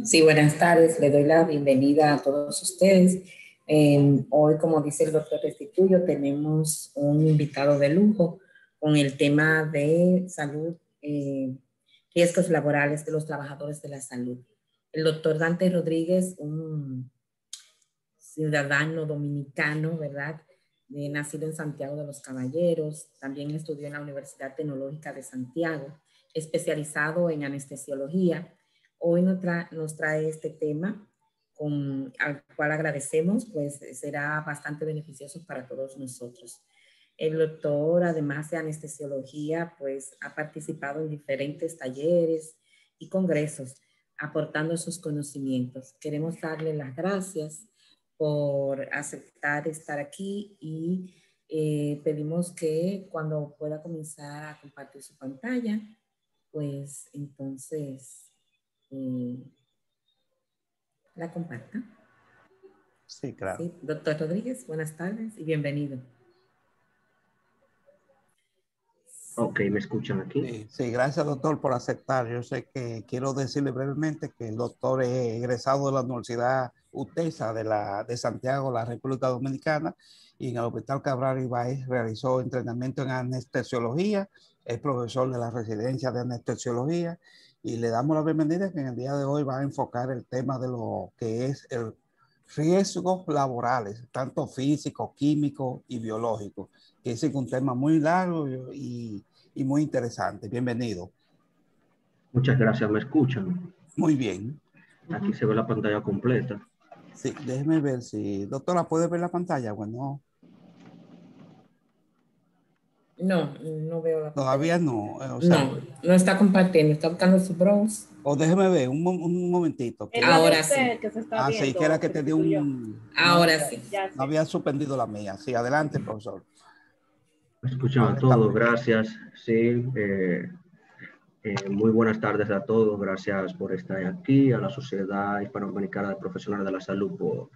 Sí, buenas tardes. Le doy la bienvenida a todos ustedes. Hoy, como dice el doctor Restituyo, tenemos un invitado de lujo con el tema de salud, riesgos laborales de los trabajadores de la salud. El doctor Dante Rodríguez, un ciudadano dominicano, ¿verdad? Nacido en Santiago de los Caballeros, también estudió en la Universidad Tecnológica de Santiago, especializado en anestesiología. Hoy nos trae este tema al cual agradecemos, pues será bastante beneficioso para todos nosotros. El doctor, además de anestesiología, pues ha participado en diferentes talleres y congresos, aportando sus conocimientos. Queremos darle las gracias por aceptar estar aquí y pedimos que cuando pueda comenzar a compartir su pantalla, pues entonces la comparta. Sí, claro. Sí, doctor Rodríguez, buenas tardes y bienvenido. Ok, ¿me escuchan aquí? Sí, gracias doctor por aceptar. Yo sé que quiero decirle brevemente que el doctor es egresado de la Universidad UTESA de Santiago, la República Dominicana, y en el Hospital Cabral Ibáez realizó entrenamiento en anestesiología, es profesor de la residencia de anestesiología, y le damos la bienvenida que en el día de hoy va a enfocar el tema de lo que es el riesgos laborales, tanto físicos, químicos y biológicos, que es un tema muy largo y muy interesante. Bienvenido. Muchas gracias, ¿me escuchan? Muy bien. Aquí se ve la pantalla completa. Sí, déjeme ver si... Doctora, ¿puede ver la pantalla? Bueno. No, no veo la pantalla. Todavía no. O sea, no está compartiendo, está buscando su browse. O déjeme ver un momentito. Ahora sí. Que se está viendo, sí, que era que te dio un... Ahora sí. No había suspendido la mía. Sí, adelante, profesor. ¿Me escuchan a todos? Gracias. Sí, muy buenas tardes a todos. Gracias por estar aquí, a la Sociedad Hispanoamericana de Profesionales de la Salud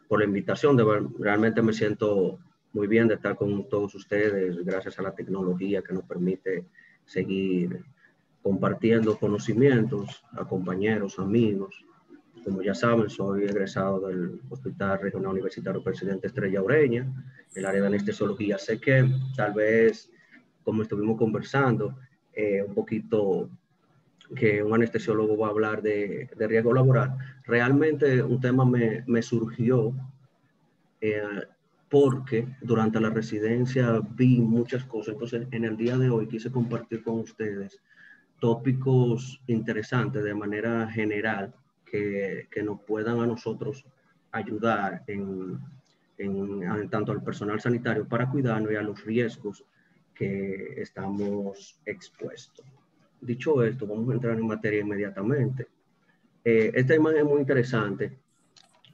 por la invitación. Realmente me siento muy bien de estar con todos ustedes, gracias a la tecnología que nos permite seguir compartiendo conocimientos a compañeros, amigos. Como ya saben, soy egresado del Hospital Regional Universitario Presidente Estrella Ureña, el área de anestesiología. Sé que tal vez, como estuvimos conversando, un poquito que un anestesiólogo va a hablar de riesgo laboral. Realmente un tema me surgió porque durante la residencia vi muchas cosas. Entonces, en el día de hoy quise compartir con ustedes tópicos interesantes de manera general que nos puedan a nosotros ayudar en tanto al personal sanitario para cuidarnos y a los riesgos que estamos expuestos. Dicho esto, vamos a entrar en materia inmediatamente. Esta imagen es muy interesante.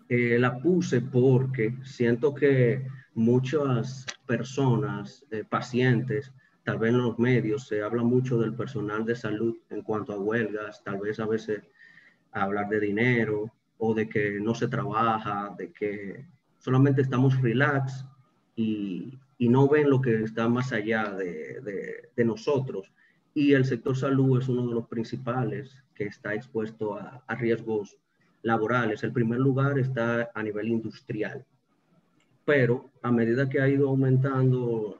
La puse porque siento que muchas personas, pacientes, tal vez en los medios se habla mucho del personal de salud en cuanto a huelgas, tal vez a veces hablar de dinero o de que no se trabaja, de que solamente estamos relax y no ven lo que está más allá de nosotros. Y el sector salud es uno de los principales que está expuesto a riesgos laborales. El primer lugar está a nivel industrial, pero a medida que ha ido aumentando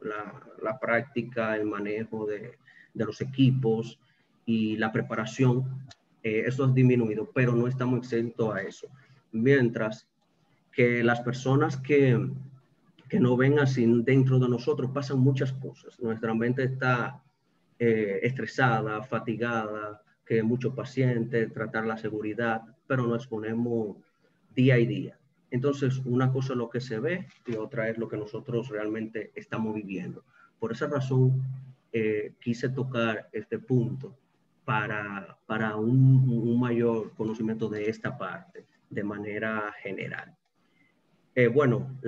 la práctica, el manejo de los equipos y la preparación, eso ha disminuido, pero no estamos exentos a eso. Mientras que las personas que no ven así dentro de nosotros pasan muchas cosas. Nuestra mente está estresada, fatigada, que muchos pacientes, tratar la seguridad, pero nos exponemos día a día. Entonces, una cosa es lo que se ve y otra es lo que nosotros realmente estamos viviendo. Por esa razón, quise tocar este punto para un mayor conocimiento de esta parte de manera general. Bueno,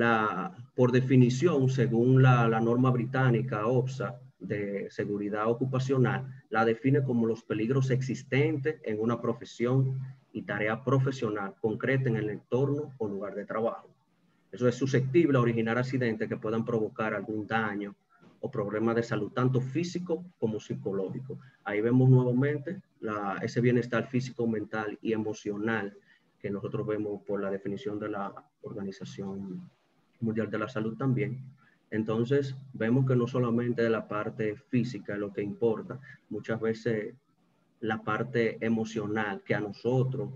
por definición, según la norma británica OPSA de seguridad ocupacional, la define como los peligros existentes en una profesión y tarea profesional concreta en el entorno o lugar de trabajo. Eso es susceptible a originar accidentes que puedan provocar algún daño o problemas de salud, tanto físico como psicológico. Ahí vemos nuevamente ese bienestar físico, mental y emocional que nosotros vemos por la definición de la Organización Mundial de la Salud también. Entonces, vemos que no solamente la parte física es lo que importa, muchas veces la parte emocional que a nosotros,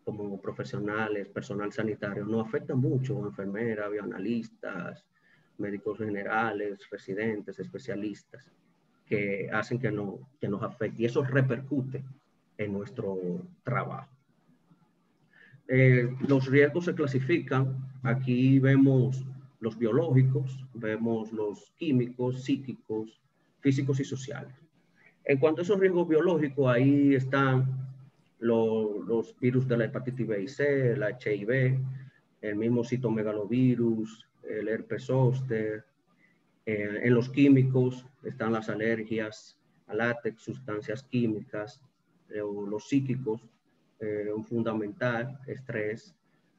como profesionales, personal sanitario, nos afecta mucho, enfermeras, bioanalistas, médicos generales, residentes, especialistas, que hacen que nos afecte. Y eso repercute en nuestro trabajo. Los riesgos se clasifican. Aquí vemos los biológicos, vemos los químicos, psíquicos, físicos y sociales. En cuanto a esos riesgos biológicos, ahí están los virus de la hepatitis B y C, el HIV, el mismo citomegalovirus, el herpes zóster. En los químicos están las alergias a látex, sustancias químicas, o los psíquicos, un fundamental, estrés,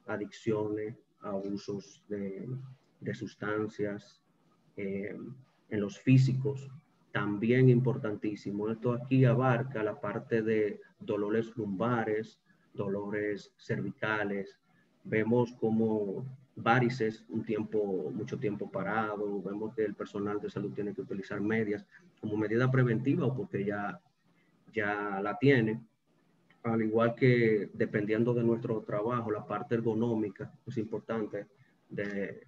adicciones, abusos de sustancias. En los físicos, también importantísimo. Esto aquí abarca la parte de dolores lumbares, dolores cervicales. Vemos como varices, mucho tiempo parado. Vemos que el personal de salud tiene que utilizar medias como medida preventiva o porque ya la tiene. Al igual que dependiendo de nuestro trabajo, la parte ergonómica es importante de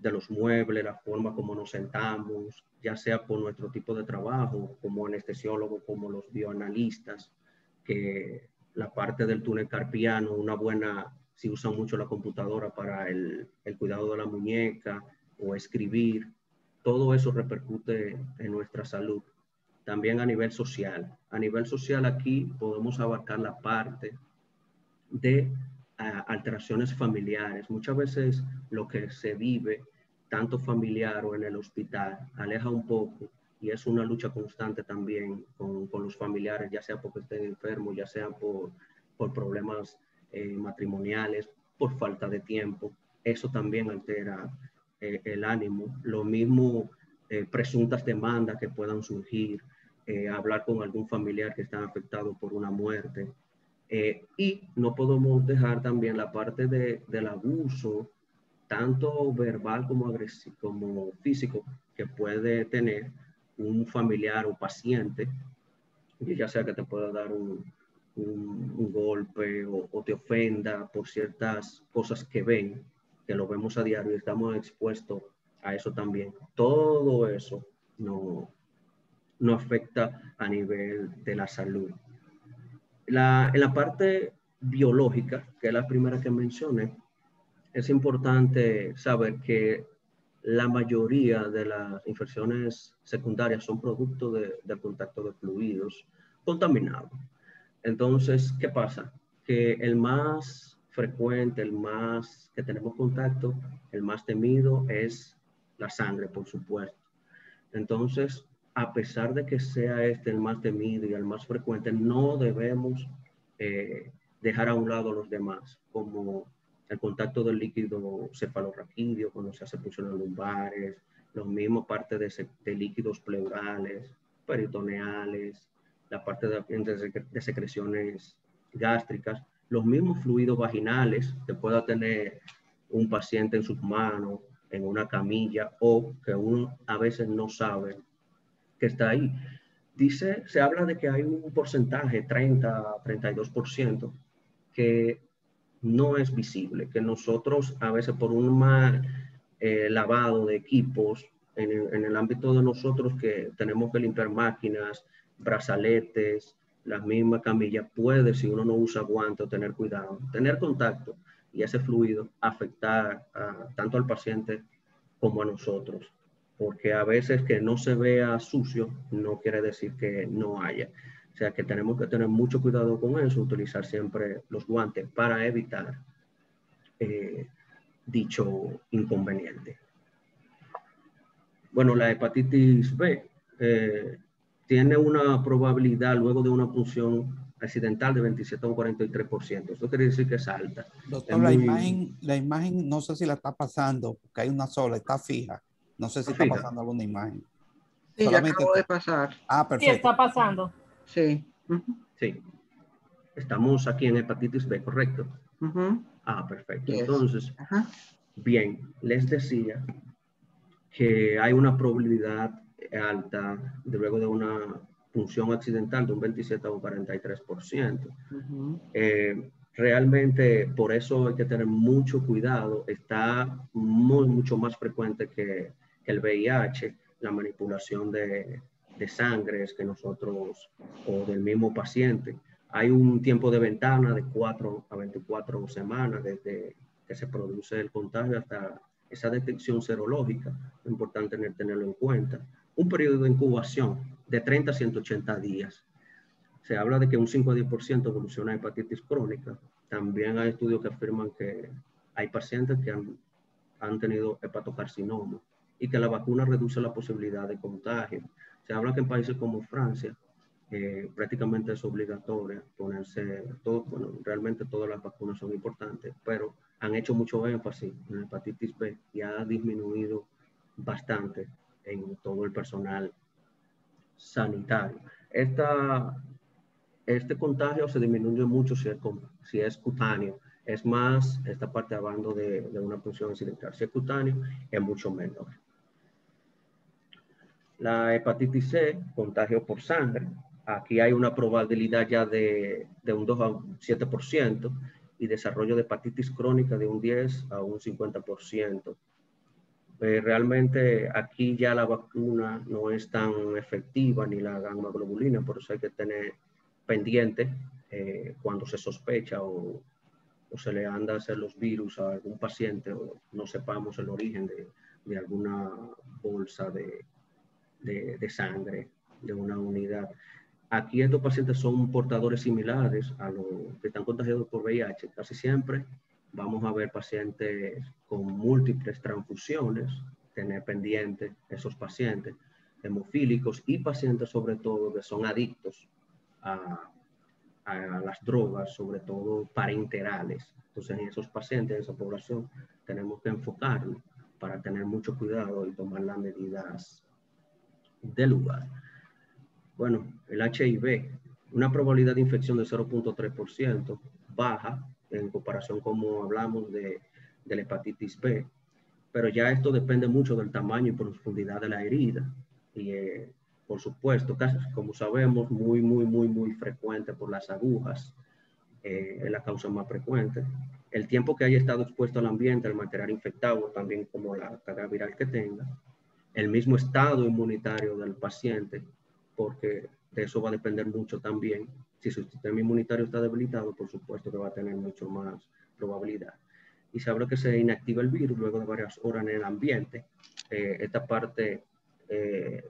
los muebles, la forma como nos sentamos, ya sea por nuestro tipo de trabajo, como anestesiólogo, como los bioanalistas, que la parte del túnel carpiano, si usan mucho la computadora para el cuidado de la muñeca o escribir, todo eso repercute en nuestra salud. También a nivel social. A nivel social aquí podemos abarcar la parte de alteraciones familiares. Muchas veces lo que se vive, tanto familiar o en el hospital, aleja un poco y es una lucha constante también con los familiares, ya sea porque estén enfermos, ya sea por problemas matrimoniales, por falta de tiempo. Eso también altera el ánimo. Lo mismo presuntas demandas que puedan surgir, hablar con algún familiar que está afectado por una muerte. Y no podemos dejar también la parte del abuso, tanto verbal como agresivo, como físico, que puede tener un familiar o paciente, ya sea que te pueda dar un golpe o te ofenda por ciertas cosas que ven, que lo vemos a diario y estamos expuestos a eso también. Todo eso no afecta a nivel de la salud. En la parte biológica, que es la primera que mencioné, es importante saber que la mayoría de las infecciones secundarias son producto del contacto de fluidos contaminados. Entonces, ¿qué pasa? Que el más frecuente, el más que tenemos contacto, el más temido es la sangre, por supuesto. Entonces, a pesar de que sea el más temido y el más frecuente, no debemos dejar a un lado los demás, como el contacto del líquido cefalorraquídeo cuando se hace punciones lumbares, los mismos parte de líquidos pleurales, peritoneales, la parte de secreciones gástricas, los mismos fluidos vaginales que pueda tener un paciente en sus manos, en una camilla, o que uno a veces no sabe que está ahí. Se habla de que hay un porcentaje, 30-32%, que no es visible, que nosotros a veces por un mal lavado de equipos, en el ámbito de nosotros que tenemos que limpiar máquinas, brazaletes, las mismas camillas, puede, si uno no usa guantes o tener cuidado, tener contacto y ese fluido afectar tanto al paciente como a nosotros. Porque a veces que no se vea sucio no quiere decir que no haya. O sea que tenemos que tener mucho cuidado con eso, utilizar siempre los guantes para evitar dicho inconveniente. Bueno, la hepatitis B tiene una probabilidad luego de una punción accidental de 27 a un 43%. Esto quiere decir que es alta. Doctor, la imagen no sé si la está pasando, porque hay una sola, está fija. No sé si está pasando alguna imagen. Sí, ya acabo de pasar. Sí, Perfecto. está pasando. Sí. Sí. Estamos aquí en hepatitis B, ¿correcto? Perfecto. Yes. Entonces, bien, les decía que hay una probabilidad alta luego de una punción accidental de un 27 a un 43%. Realmente por eso hay que tener mucho cuidado. Está mucho más frecuente que el VIH, la manipulación de sangres que nosotros o del mismo paciente. Hay un tiempo de ventana de 4 a 24 semanas desde que se produce el contagio hasta esa detección serológica. Es importante tenerlo en cuenta. Un periodo de incubación de 30 a 180 días. Se habla de que un 5 a 10% evoluciona a hepatitis crónica. También hay estudios que afirman que hay pacientes que han tenido hepatocarcinoma y que la vacuna reduce la posibilidad de contagio. Se habla que en países como Francia prácticamente es obligatoria ponerse todo, bueno, realmente todas las vacunas son importantes, pero han hecho mucho énfasis en la hepatitis B y ha disminuido bastante en todo el personal sanitario. Este contagio se disminuye mucho si es cutáneo. Es más, esta parte hablando de una punción accidental. Si es cutáneo, es mucho menor. La hepatitis C, contagio por sangre. Aquí hay una probabilidad ya de un 2 a un 7% y desarrollo de hepatitis crónica de un 10 a un 50%. Realmente aquí ya la vacuna no es tan efectiva ni la gamma globulina, por eso hay que tener pendiente cuando se sospecha o se le anda a hacer los virus a algún paciente o no sepamos el origen de alguna bolsa de sangre de una unidad. Aquí estos pacientes son portadores similares a los que están contagiados por VIH. Casi siempre vamos a ver pacientes con múltiples transfusiones, tener pendientes esos pacientes hemofílicos y pacientes sobre todo que son adictos a las drogas, sobre todo parenterales. Entonces en esos pacientes, en esa población, tenemos que enfocarnos para tener mucho cuidado y tomar las medidas del lugar. Bueno, el HIV, una probabilidad de infección de 0.3%, baja en comparación como hablamos de la hepatitis B, pero ya esto depende mucho del tamaño y profundidad de la herida y por supuesto, casi como sabemos, muy frecuente por las agujas, es la causa más frecuente. El tiempo que haya estado expuesto al ambiente, el material infectado, también como la carga viral que tenga, el mismo estado inmunitario del paciente, porque de eso va a depender mucho también. Si su sistema inmunitario está debilitado, por supuesto que va a tener mucho más probabilidad. Y se habla que se inactiva el virus luego de varias horas en el ambiente. Esta parte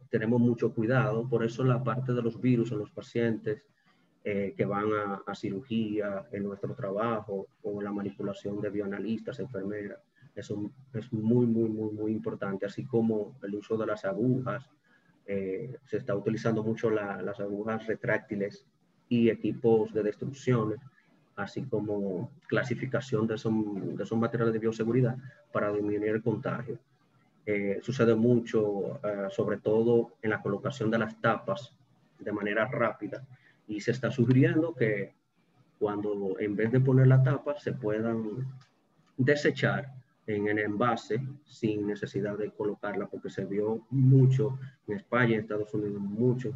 tenemos mucho cuidado, por eso la parte de los virus en los pacientes que van a cirugía, en nuestro trabajo o la manipulación de bioanalistas, enfermeras, eso es muy importante, así como el uso de las agujas. Se está utilizando mucho las agujas retráctiles y equipos de destrucciones, así como clasificación de esos materiales de bioseguridad para disminuir el contagio. Sucede mucho, sobre todo en la colocación de las tapas de manera rápida, y se está sugiriendo que cuando en vez de poner la tapa se puedan desechar en el envase sin necesidad de colocarla, porque se vio mucho en España y en Estados Unidos, muchos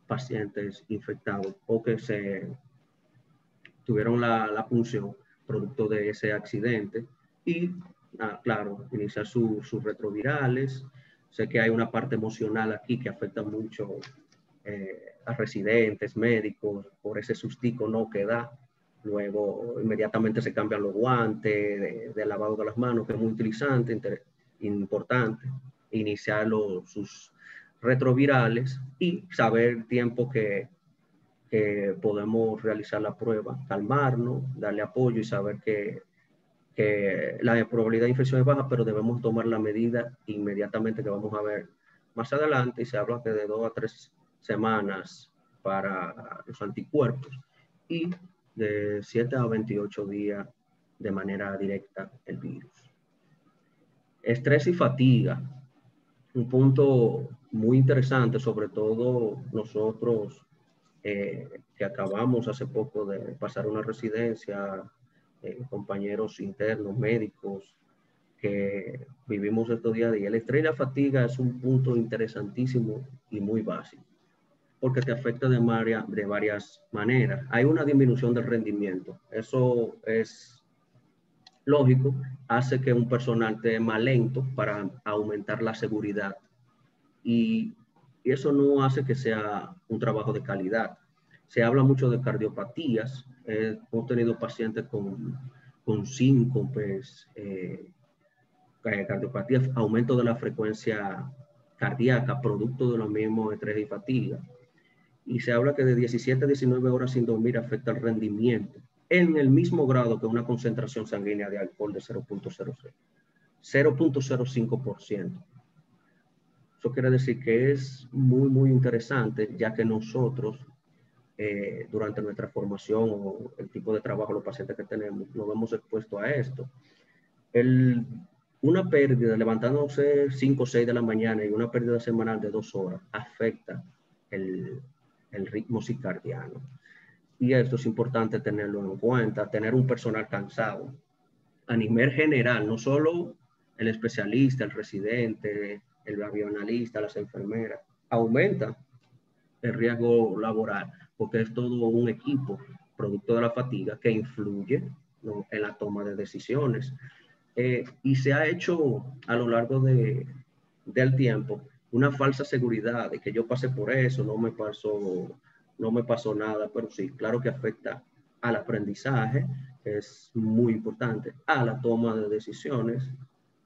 pacientes infectados o que se tuvieron la punción producto de ese accidente y, claro, iniciar sus retrovirales. Sé que hay una parte emocional aquí que afecta mucho a residentes, médicos, por ese sustico no que da. Luego inmediatamente se cambian los guantes de lavado de las manos, que es muy utilizante, importante. Iniciar sus retrovirales y saber el tiempo que podemos realizar la prueba, calmarnos, darle apoyo y saber que la probabilidad de infección es baja, pero debemos tomar la medida inmediatamente, que vamos a ver más adelante, y se habla que de 2 a 3 semanas para los anticuerpos y de 7 a 28 días de manera directa el virus. Estrés y fatiga, un punto muy interesante, sobre todo nosotros que acabamos hace poco de pasar una residencia, compañeros internos, médicos, que vivimos estos día a día. El estrés y la fatiga es un punto interesantísimo y muy básico, porque te afecta de varias maneras. Hay una disminución del rendimiento. Eso es lógico, hace que un personal esté más lento para aumentar la seguridad. Y eso no hace que sea un trabajo de calidad. Se habla mucho de cardiopatías. Hemos tenido pacientes con síncopes, cardiopatías, aumento de la frecuencia cardíaca, producto de los mismos estrés y fatiga. Y se habla que de 17 a 19 horas sin dormir afecta el rendimiento en el mismo grado que una concentración sanguínea de alcohol de 0.05%. Eso quiere decir que es muy, muy interesante, ya que nosotros, durante nuestra formación o el tipo de trabajo, los pacientes que tenemos, nos vemos expuestos a esto. Una pérdida, levantándose 5 o 6 de la mañana y una pérdida semanal de 2 horas, afecta el ritmo circadiano. Y esto es importante tenerlo en cuenta, tener un personal cansado. A nivel general, no solo el especialista, el residente, el avionalista, las enfermeras, aumenta el riesgo laboral, porque es todo un equipo, producto de la fatiga, que influye, ¿no?, en la toma de decisiones. Y se ha hecho a lo largo del tiempo una falsa seguridad de que yo pasé por eso, no me pasó nada, pero sí, claro que afecta al aprendizaje, es muy importante, a la toma de decisiones,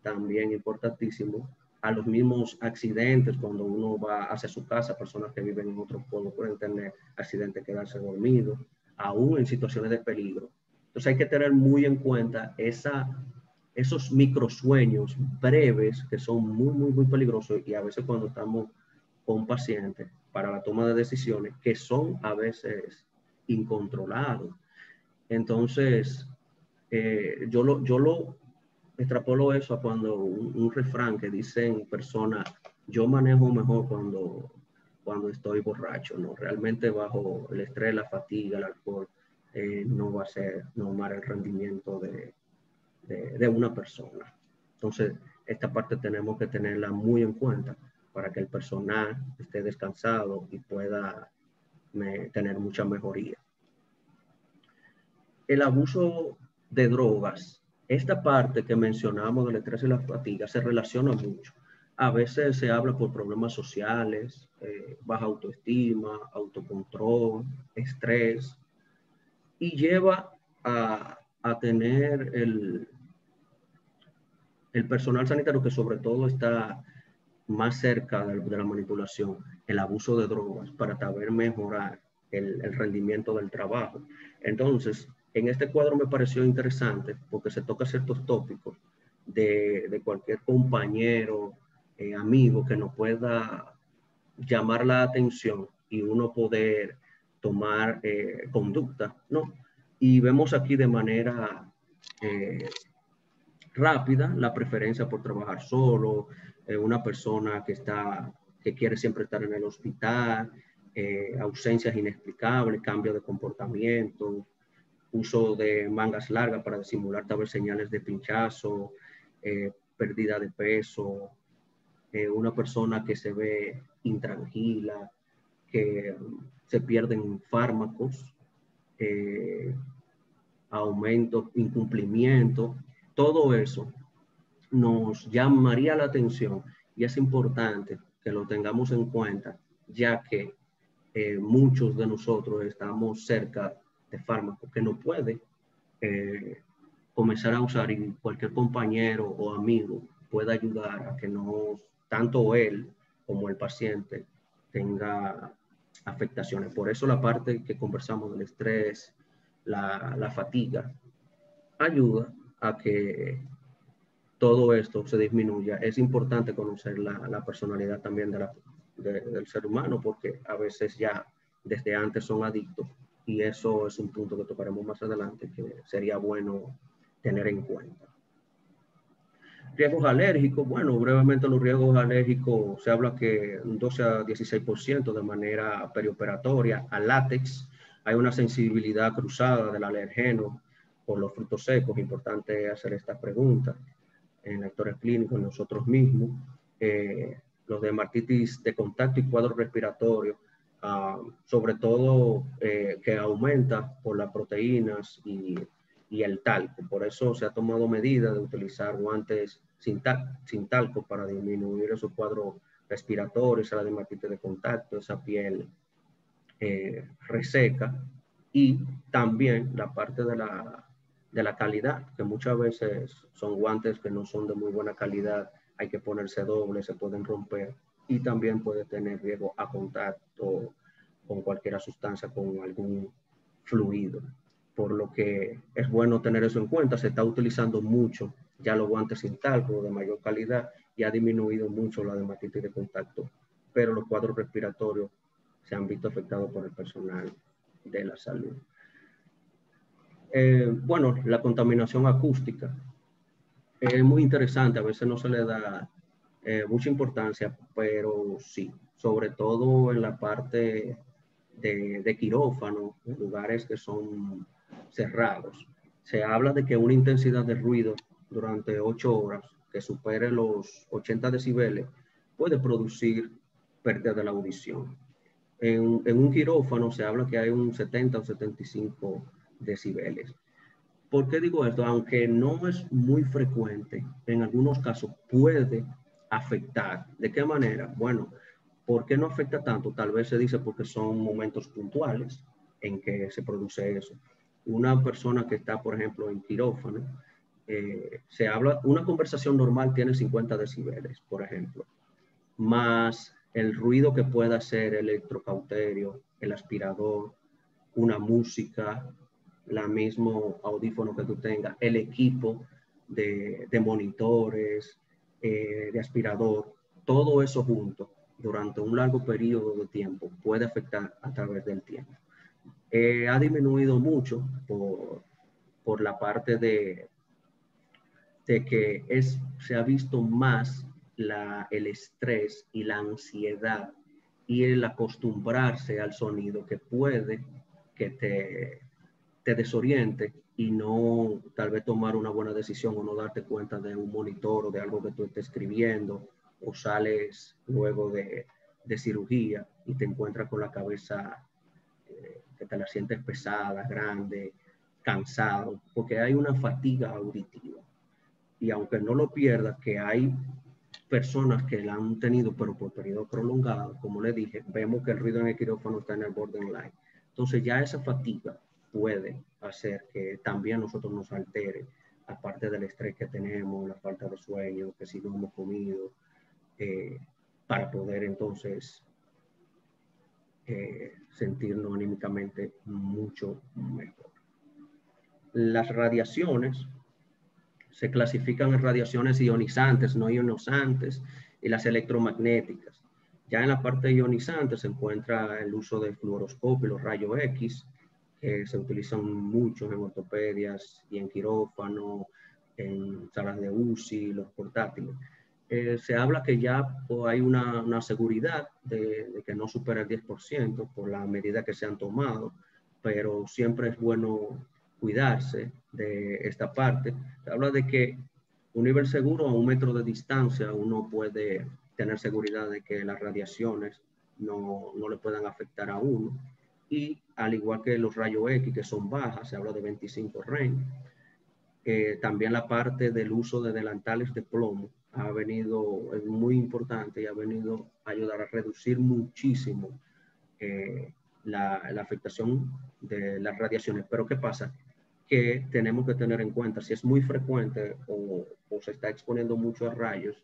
también importantísimo, a los mismos accidentes cuando uno va hacia su casa, personas que viven en otro pueblo pueden tener accidentes, quedarse dormidos, aún en situaciones de peligro. Entonces hay que tener muy en cuenta esos microsueños breves que son muy, muy, muy peligrosos, y a veces cuando estamos con pacientes para la toma de decisiones que son a veces incontrolados. Entonces, yo lo extrapolo eso a cuando un refrán que dicen personas, yo manejo mejor cuando estoy borracho, ¿no? Realmente bajo el estrés, la fatiga, el alcohol, no va a ser normal el rendimiento de una persona. Entonces, esta parte tenemos que tenerla muy en cuenta para que el personal esté descansado y pueda tener mucha mejoría. El abuso de drogas, esta parte que mencionamos del estrés y la fatiga se relaciona mucho. A veces se habla por problemas sociales, baja autoestima, autocontrol, estrés, y lleva a tener el personal sanitario que sobre todo está más cerca de la manipulación, el abuso de drogas, para saber mejorar el rendimiento del trabajo. Entonces, en este cuadro me pareció interesante porque se toca ciertos tópicos de cualquier compañero, amigo que nos pueda llamar la atención y uno poder tomar conducta, ¿no? Y vemos aquí de manera rápida la preferencia por trabajar solo, una persona que quiere siempre estar en el hospital, ausencias inexplicables, cambio de comportamiento, uso de mangas largas para disimular tal vez señales de pinchazo, pérdida de peso, una persona que se ve intranquila, que se pierden fármacos, aumento, incumplimiento, todo eso nos llamaría la atención y es importante que lo tengamos en cuenta, ya que muchos de nosotros estamos cerca de fármacos que no puede comenzar a usar, y cualquier compañero o amigo pueda ayudar a que no, tanto él como el paciente tenga afectaciones. Por eso la parte que conversamos del estrés, la fatiga, ayuda a que todo esto se disminuya. Es importante conocer la personalidad también del ser humano, porque a veces ya desde antes son adictos, y eso es un punto que tocaremos más adelante que sería bueno tener en cuenta. Riesgos alérgicos, bueno, brevemente los riesgos alérgicos, se habla que un 12 a 16% de manera perioperatoria al látex. Hay una sensibilidad cruzada del alergeno por los frutos secos. Importante hacer esta pregunta en actores clínicos, en nosotros mismos. Los de dermatitis de contacto y cuadro respiratorio, sobre todo que aumenta por las proteínas y el talco. Por eso se ha tomado medida de utilizar guantes sin talco para disminuir esos cuadros respiratorios, esa dermatitis de contacto, esa piel reseca, y también la parte de la calidad, que muchas veces son guantes que no son de muy buena calidad, hay que ponerse doble, se pueden romper, y también puede tener riesgo a contacto con cualquier sustancia, con algún fluido. Por lo que es bueno tener eso en cuenta. Se está utilizando mucho ya los guantes sin talco de mayor calidad y ha disminuido mucho la dermatitis de contacto, pero los cuadros respiratorios se han visto afectados por el personal de la salud. Bueno, la contaminación acústica es muy interesante, a veces no se le da mucha importancia, pero sí, sobre todo en la parte de quirófano, en lugares que son cerrados. Se habla de que una intensidad de ruido durante 8 horas que supere los 80 decibeles puede producir pérdida de la audición. En un quirófano se habla que hay un 70 o 75 decibeles. ¿Por qué digo esto? Aunque no es muy frecuente, en algunos casos puede afectar. ¿De qué manera? Bueno, ¿por qué no afecta tanto? Tal vez se dice porque son momentos puntuales en que se produce eso. Una persona que está, por ejemplo, en quirófano, se habla, una conversación normal tiene 50 decibeles, por ejemplo, más el ruido que pueda hacer el electrocauterio, el aspirador, una música, la mismo audífono que tú tengas, el equipo de monitores, de aspirador, todo eso junto durante un largo periodo de tiempo puede afectar a través del tiempo. Ha disminuido mucho por la parte de que se ha visto más el estrés y la ansiedad y el acostumbrarse al sonido que puede que te desoriente y no tal vez tomar una buena decisión o no darte cuenta de un monitor o de algo que tú estés escribiendo, o sales luego de cirugía y te encuentras con la cabeza que te la sientes pesada, grande, cansado, porque hay una fatiga auditiva. Y aunque no lo pierdas, que hay personas que la han tenido, pero por periodo prolongado, como le dije, vemos que el ruido en el quirófano está en el borderline. Entonces ya esa fatiga puede hacer que también nosotros nos altere, aparte del estrés que tenemos, la falta de sueño, que si no hemos comido, para poder entonces sentirnos anímicamente mucho mejor. Las radiaciones se clasifican en radiaciones ionizantes, no ionizantes, y las electromagnéticas. Ya en la parte ionizante se encuentra el uso del fluoroscopio y los rayos X, que se utilizan mucho en ortopedias y en quirófano, en salas de UCI, los portátiles. Se habla que ya hay una seguridad de que no supera el 10% por la medida que se han tomado, pero siempre es bueno cuidarse de esta parte. Se habla de que un nivel seguro a 1 metro de distancia uno puede tener seguridad de que las radiaciones no le puedan afectar a uno. Y al igual que los rayos X, que son bajas, se habla de 25 Rem. También la parte del uso de delantales de plomo es muy importante y ha venido a ayudar a reducir muchísimo la afectación de las radiaciones. Pero ¿qué pasa? Que tenemos que tener en cuenta, si es muy frecuente o se está exponiendo mucho a rayos,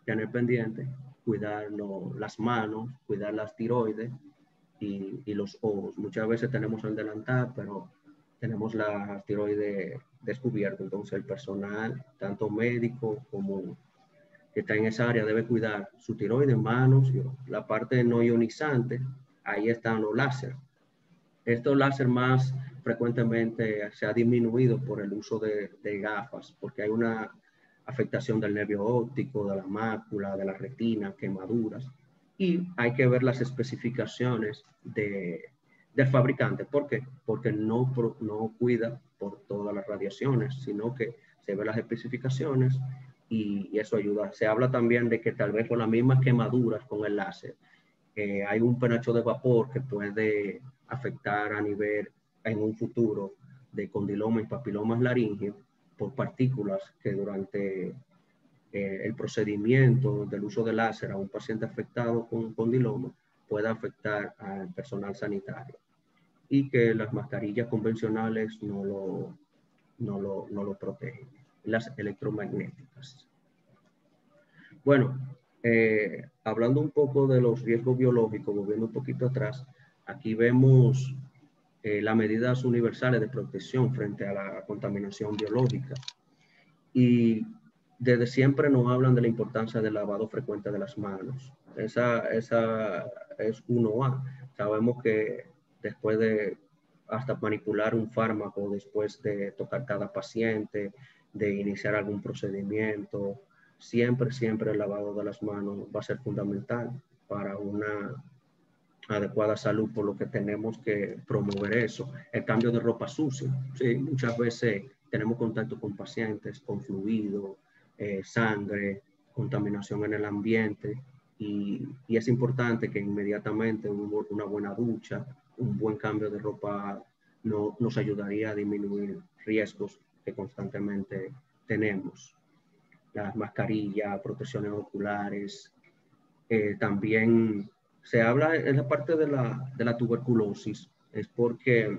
tener pendiente, cuidar las manos, cuidar las tiroides y los ojos. Muchas veces tenemos el delantal, pero tenemos la tiroides descubierta. Entonces el personal, tanto médico como que está en esa área, debe cuidar su tiroides, manos, la parte no ionizante. Ahí están los láser. Estos láser más frecuentemente se ha disminuido por el uso de gafas, porque hay una afectación del nervio óptico, de la mácula, de la retina, quemaduras. Y hay que ver las especificaciones del fabricante. ¿Por qué? Porque no cuida por todas las radiaciones, sino que se ven las especificaciones y eso ayuda. Se habla también de que tal vez con las mismas quemaduras con el láser, hay un penacho de vapor que puede afectar a nivel en un futuro de condiloma y papilomas laríngeos por partículas que durante el procedimiento del uso de láser a un paciente afectado con condiloma pueda afectar al personal sanitario y que las mascarillas convencionales no lo protegen, las electromagnéticas. Bueno, hablando un poco de los riesgos biológicos, volviendo un poquito atrás, aquí vemos las medidas universales de protección frente a la contaminación biológica. Y desde siempre nos hablan de la importancia del lavado frecuente de las manos. Esa es 1A. Sabemos que después de hasta manipular un fármaco, después de tocar cada paciente, de iniciar algún procedimiento, siempre el lavado de las manos va a ser fundamental para una adecuada salud, por lo que tenemos que promover eso. El cambio de ropa sucia. Sí, muchas veces tenemos contacto con pacientes, con fluido, sangre, contaminación en el ambiente y es importante que inmediatamente una buena ducha, un buen cambio de ropa nos ayudaría a disminuir riesgos que constantemente tenemos. Las mascarillas, protecciones oculares, también se habla en la parte de la tuberculosis, es porque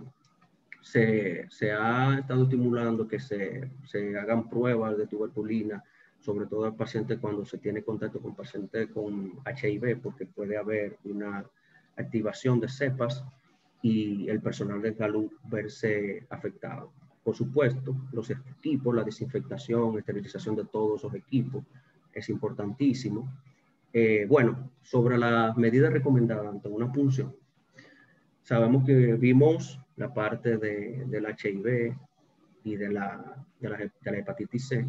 se ha estado estimulando que se hagan pruebas de tuberculina, sobre todo al paciente cuando se tiene contacto con pacientes con HIV, porque puede haber una activación de cepas y el personal de salud verse afectado. Por supuesto, los equipos, la desinfectación, esterilización de todos los equipos es importantísimo. Bueno, sobre las medidas recomendadas ante una punción, sabemos que vimos la parte del HIV y de la hepatitis C.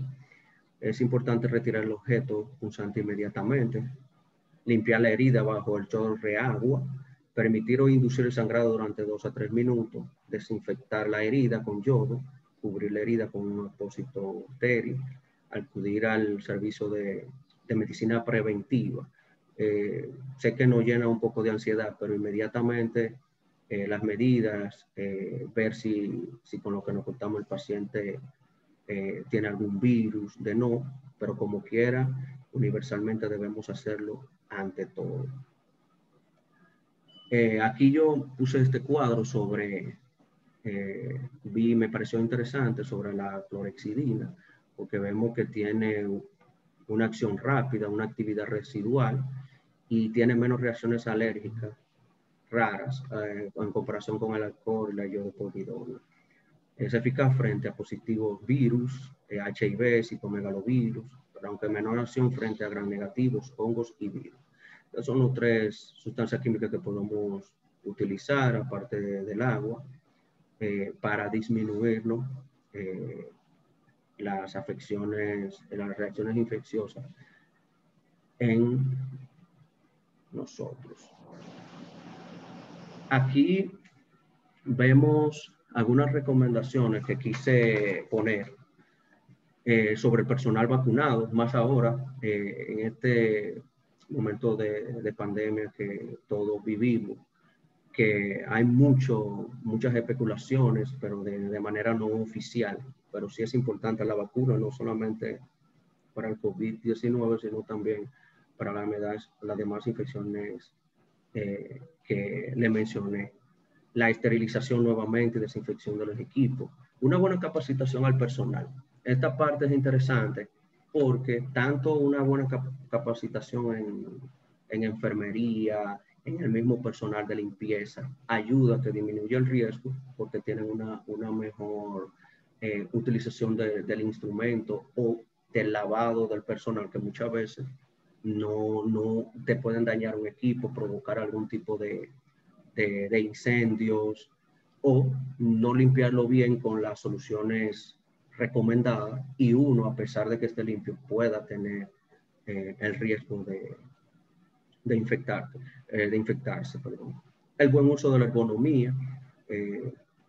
Es importante retirar el objeto punzante inmediatamente, limpiar la herida bajo el chorro de agua, permitir o inducir el sangrado durante 2 a 3 minutos, desinfectar la herida con yodo, cubrir la herida con un apósito estéril, acudir al servicio de medicina preventiva. Sé que nos llena un poco de ansiedad, pero inmediatamente las medidas, ver si con lo que nos contamos el paciente tiene algún virus, de no, pero como quiera, universalmente debemos hacerlo ante todo. Aquí yo puse este cuadro sobre, me pareció interesante sobre la clorhexidina, porque vemos que tiene una acción rápida, una actividad residual y tiene menos reacciones alérgicas raras en comparación con el alcohol y la iodopovidona. Es eficaz frente a positivos virus, HIV, citomegalovirus, pero aunque menor acción frente a gram negativos, hongos y virus. Estas son las 3 sustancias químicas que podemos utilizar, aparte del agua, para disminuir las afecciones, las reacciones infecciosas en nosotros. Aquí vemos algunas recomendaciones que quise poner sobre el personal vacunado, más ahora en este momento de pandemia que todos vivimos, que hay muchas especulaciones, pero de manera no oficial, pero sí es importante la vacuna, no solamente para el COVID-19, sino también para las demás infecciones que le mencioné. La esterilización nuevamente y desinfección de los equipos. Una buena capacitación al personal. Esta parte es interesante porque tanto una buena capacitación en enfermería, en el mismo personal de limpieza, ayuda a que disminuya el riesgo porque tienen una mejor utilización del instrumento o del lavado del personal, que muchas veces no te pueden dañar un equipo, provocar algún tipo de incendios o no limpiarlo bien con las soluciones recomendada y uno, a pesar de que esté limpio, pueda tener el riesgo de infectarse. Perdón. El buen uso de la ergonomía,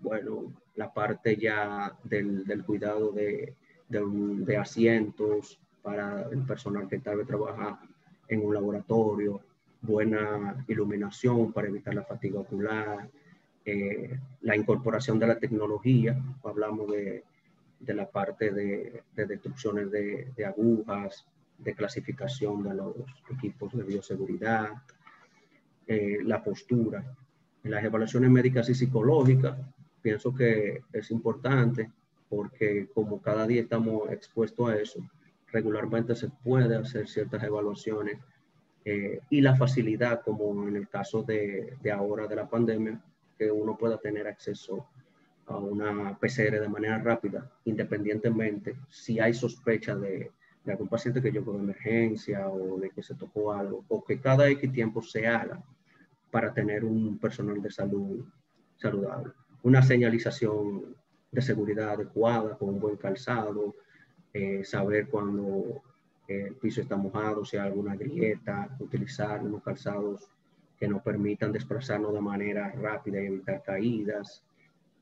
bueno, la parte ya del cuidado de asientos para el personal que tal vez trabaja en un laboratorio, buena iluminación para evitar la fatiga ocular, la incorporación de la tecnología, hablamos de la parte de destrucciones de agujas, de clasificación de los equipos de bioseguridad, la postura. En las evaluaciones médicas y psicológicas, pienso que es importante porque como cada día estamos expuestos a eso, regularmente se puede hacer ciertas evaluaciones y la facilidad, como en el caso de ahora de la pandemia, que uno pueda tener acceso a una PCR de manera rápida, independientemente si hay sospecha de algún paciente que llegó de emergencia o de que se tocó algo, o que cada X tiempo se haga para tener un personal de salud saludable. Una señalización de seguridad adecuada, con un buen calzado, saber cuando el piso está mojado, si hay alguna grieta, utilizar unos calzados que nos permitan desplazarnos de manera rápida y evitar caídas,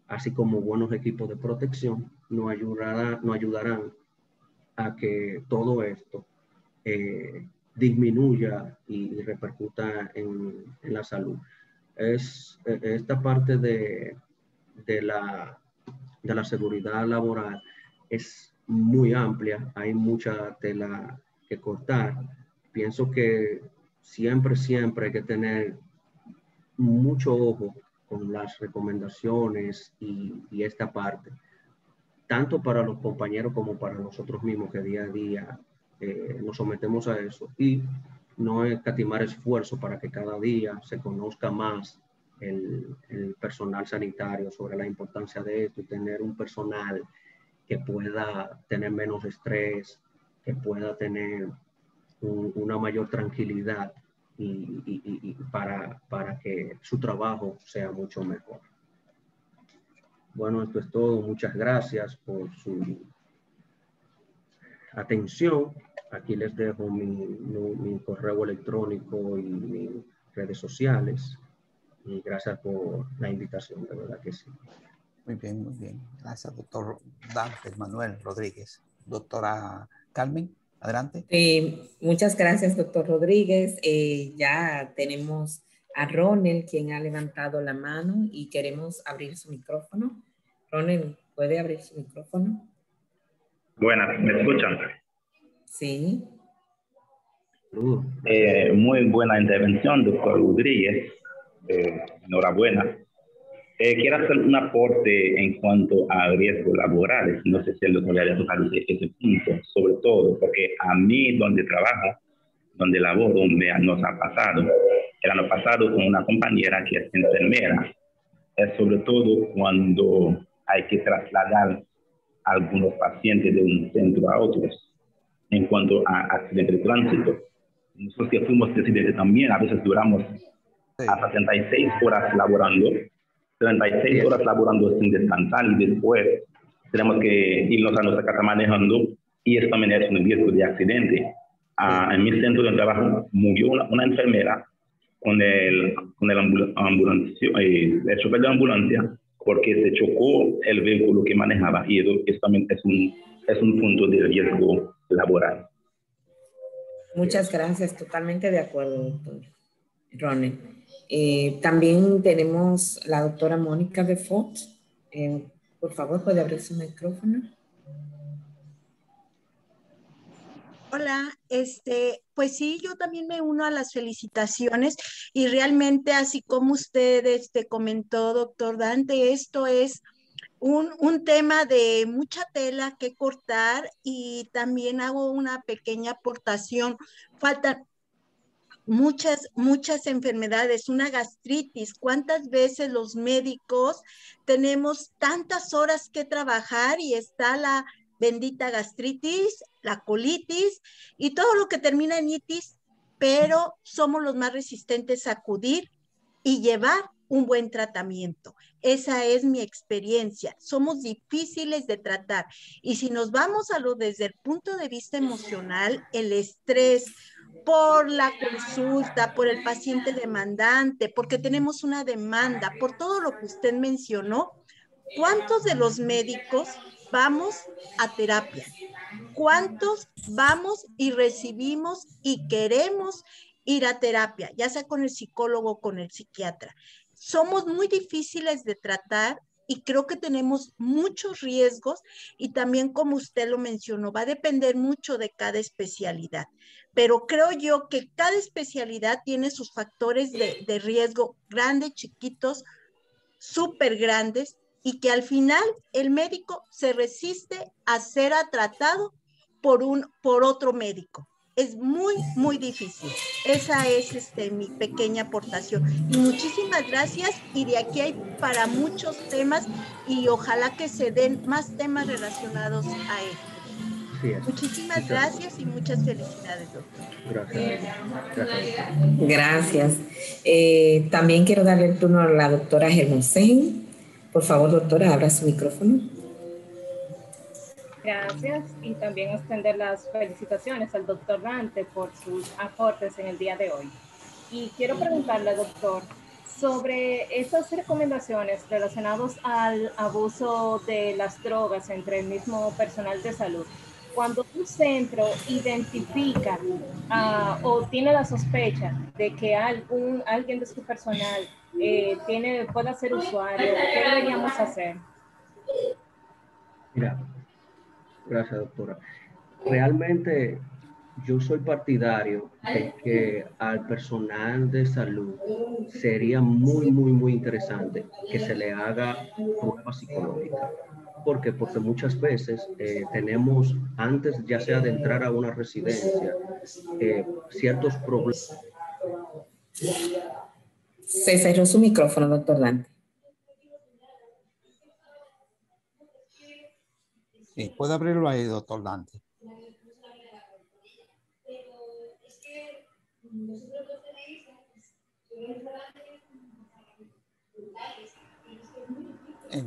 así como buenos equipos de protección, nos ayudarán a que todo esto disminuya y repercuta en la salud. Esta parte de la seguridad laboral es muy amplia, hay mucha tela que cortar. Pienso que siempre hay que tener mucho ojo con las recomendaciones y esta parte, tanto para los compañeros como para nosotros mismos que día a día nos sometemos a eso, y no escatimar esfuerzo para que cada día se conozca más el personal sanitario sobre la importancia de esto y tener un personal que pueda tener menos estrés, que pueda tener una mayor tranquilidad y para que su trabajo sea mucho mejor. Bueno, esto es todo. Muchas gracias por su atención. Aquí les dejo mi correo electrónico y mis redes sociales. Y gracias por la invitación, de verdad que sí. Muy bien, muy bien. Gracias, doctor Dante Manuel Rodríguez. Doctora Carmen, adelante. Muchas gracias, doctor Rodríguez. Ya tenemos a Ronald, quien ha levantado la mano y queremos abrir su micrófono. Ronald, ¿puede abrir su micrófono? Buenas, ¿me escuchan? Sí. Muy buena intervención, doctor Rodríguez. Enhorabuena. Quiero hacer un aporte en cuanto a riesgos laborales. No sé si el doctor ya tocar ese punto, sobre todo porque a mí donde trabajo, donde laboro, nos ha pasado. El año pasado con una compañera que es enfermera, sobre todo cuando hay que trasladar a algunos pacientes de un centro a otros. En cuanto a accidentes de tránsito, nosotros que fuimos residentes también, a veces duramos hasta 36 horas laborando, 36 horas laborando sin descansar, y después tenemos que irnos a nuestra casa manejando, y eso también es un riesgo de accidente. En mi centro de trabajo murió una enfermera con el chofer de ambulancia porque se chocó el vehículo que manejaba, y eso también es un punto de riesgo laboral. Muchas gracias, totalmente de acuerdo, doctor Ronald. También tenemos la doctora Mónica de Fox. Por favor, ¿puede abrir su micrófono? Hola, pues sí, yo también me uno a las felicitaciones, y realmente, así como usted comentó, doctor Dante, esto es un tema de mucha tela que cortar, y también hago una pequeña aportación. Faltan muchas enfermedades, una gastritis. ¿Cuántas veces los médicos tenemos tantas horas que trabajar y está la bendita gastritis, la colitis y todo lo que termina en itis, pero somos los más resistentes a acudir y llevar un buen tratamiento. Esa es mi experiencia. Somos difíciles de tratar. Y si nos vamos a lo desde el punto de vista emocional, el estrés por la consulta, por el paciente demandante, porque tenemos una demanda, por todo lo que usted mencionó, ¿cuántos de los médicos vamos a terapia? ¿Cuántos vamos y recibimos y queremos ir a terapia, ya sea con el psicólogo o con el psiquiatra? Somos muy difíciles de tratar y creo que tenemos muchos riesgos y también, como usted lo mencionó, va a depender mucho de cada especialidad. Pero creo yo que cada especialidad tiene sus factores de riesgo grandes, chiquitos, súper grandes, y que al final el médico se resiste a ser tratado por otro médico. Es muy, muy difícil. Esa es mi pequeña aportación. Y muchísimas gracias. Y de aquí hay para muchos temas y ojalá que se den más temas relacionados a esto. Sí, Muchísimas gracias y muchas felicidades, doctor. Gracias. Gracias. También quiero darle el turno a la doctora Hermosén. Por favor, doctora, abra su micrófono. Gracias, y también extender las felicitaciones al doctor Dante por sus aportes en el día de hoy. Y quiero preguntarle, doctor, sobre esas recomendaciones relacionadas al abuso de las drogas entre el mismo personal de salud. Cuando un centro identifica o tiene la sospecha de que alguien de su personal pueda ser usuario, ¿qué deberíamos hacer? Mira, gracias, doctora. Realmente yo soy partidario de que al personal de salud sería muy, muy, muy interesante que se le haga prueba psicológica. ¿Por qué? Porque muchas veces tenemos, antes ya sea de entrar a una residencia, ciertos problemas. Se cerró su micrófono, doctor Dante. Sí, puede abrirlo ahí, doctor Dante.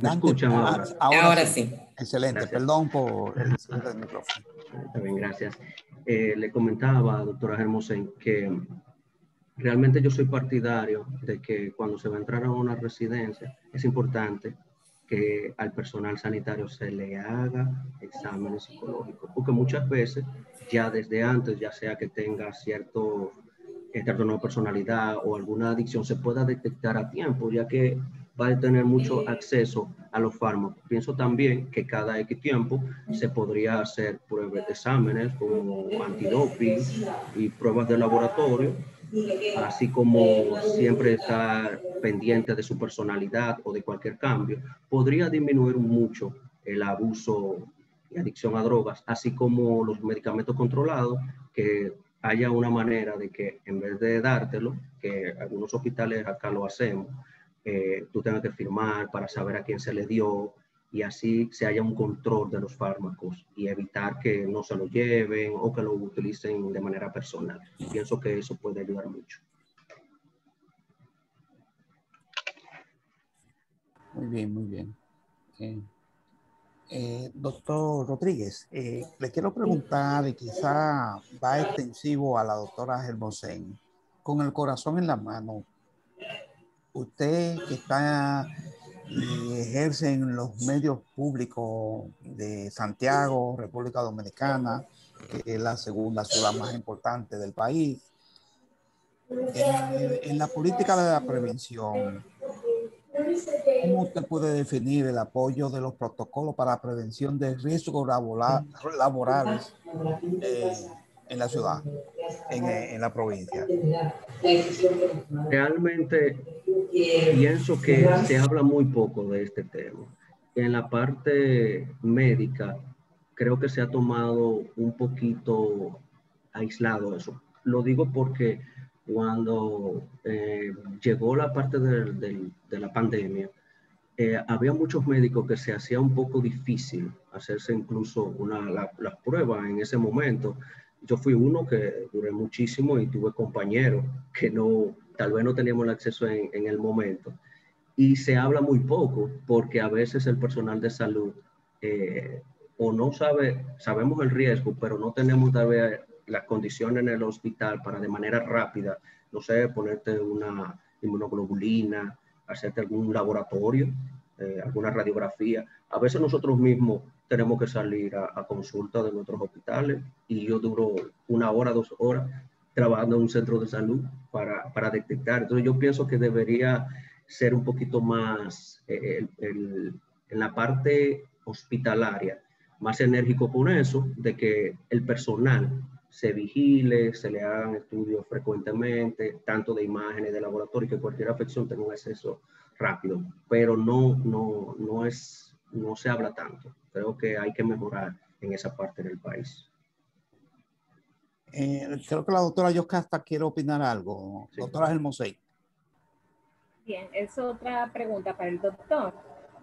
¿Me escuchan ahora? Ahora sí. Excelente, Gracias. perdón por el cierre del micrófono. Está bien, gracias. Le comentaba, doctora Hermosén, que realmente yo soy partidario de que cuando se va a entrar a una residencia es importante que al personal sanitario se le haga exámenes psicológicos, porque muchas veces ya desde antes, ya sea que tenga cierto trastorno de personalidad o alguna adicción, se pueda detectar a tiempo, ya que va a tener mucho acceso a los fármacos. Pienso también que cada X tiempo se podría hacer pruebas de exámenes como antidoping y pruebas de laboratorio, así como siempre estar pendiente de su personalidad o de cualquier cambio, podría disminuir mucho el abuso y adicción a drogas, así como los medicamentos controlados, que haya una manera de que en vez de dártelo, que algunos hospitales acá lo hacemos, tú tengas que firmar para saber a quién se le dio, y así se haya un control de los fármacos y evitar que no se lo lleven o que lo utilicen de manera personal. Pienso que eso puede ayudar mucho. Muy bien, muy bien. Doctor Rodríguez, le quiero preguntar, y quizá va extensivo a la doctora Hermosén, con el corazón en la mano, usted que está y ejerce en los medios públicos de Santiago, República Dominicana, que es la segunda ciudad más importante del país, en la política de la prevención, ¿cómo usted puede definir el apoyo de los protocolos para la prevención de riesgos laborales en la ciudad, en la provincia? Realmente pienso que se habla muy poco de este tema. En la parte médica, creo que se ha tomado un poquito aislado eso. Lo digo porque cuando llegó la parte de la pandemia, había muchos médicos que se hacía un poco difícil hacerse incluso las pruebas en ese momento. Yo fui uno que duré muchísimo y tuve compañeros que tal vez no teníamos el acceso en el momento. y se habla muy poco porque a veces el personal de salud o no sabemos el riesgo, pero no tenemos tal vez las condiciones en el hospital para de manera rápida, no sé, ponerte una inmunoglobulina, hacerte algún laboratorio, alguna radiografía. A veces nosotros mismos tenemos que salir a consulta de nuestros hospitales y yo duro 1 hora, 2 horas trabajando en un centro de salud para detectar. Entonces yo pienso que debería ser un poquito más en la parte hospitalaria, más enérgico con eso, de que el personal se vigile, se le hagan estudios frecuentemente, tanto de imágenes, de laboratorio, que cualquier afección tenga un acceso rápido, pero no se habla tanto. Creo que hay que mejorar en esa parte del país. Creo que la doctora Yocasta quiere opinar algo. Sí. Doctora Hermosey. Bien, es otra pregunta para el doctor.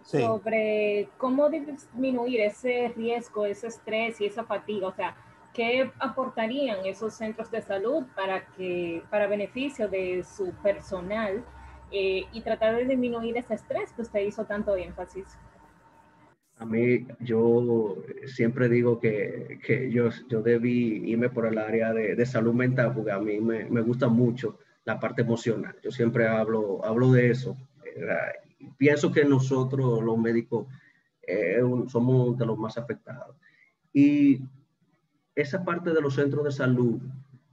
Sí. Sobre cómo disminuir ese riesgo, ese estrés y esa fatiga. O sea, ¿qué aportarían esos centros de salud para beneficio de su personal y tratar de disminuir ese estrés que usted hizo tanto énfasis? A mí, yo siempre digo que yo debí irme por el área de salud mental, porque a mí me gusta mucho la parte emocional. Yo siempre hablo de eso. Pienso que nosotros, los médicos, somos de los más afectados. Y esa parte de los centros de salud,